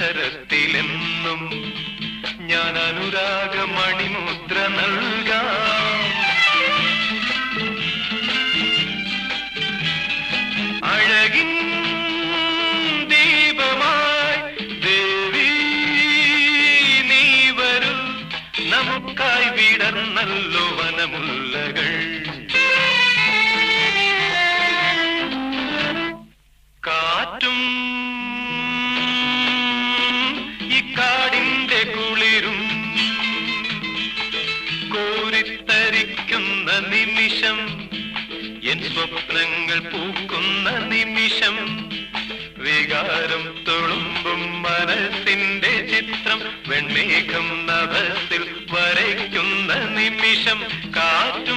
അക്ഷരത്തിലെന്നും ഞാൻ അനുരാഗമണിമുദ്ര നൽകാം. അഴകിൻ ദീപമായി ദേവി നീ വരൂ, നമുക്കായി വിടർന്നല്ലോ വനമുല്ലകൾ. കാറ്റും ഇക്കാടിന്റെ കുളിരും കോരിത്തരിക്കുന്ന നിമിഷം, എൻ സ്വപ്നങ്ങൾ പൂക്കുന്ന നിമിഷം, വികാരം തുളുമ്പും മനസ്സിന്റെ ചിത്രം വെൺമേഘം നഭത്തിൽ വരയ്ക്കുന്ന നിമിഷം. കാറ്റും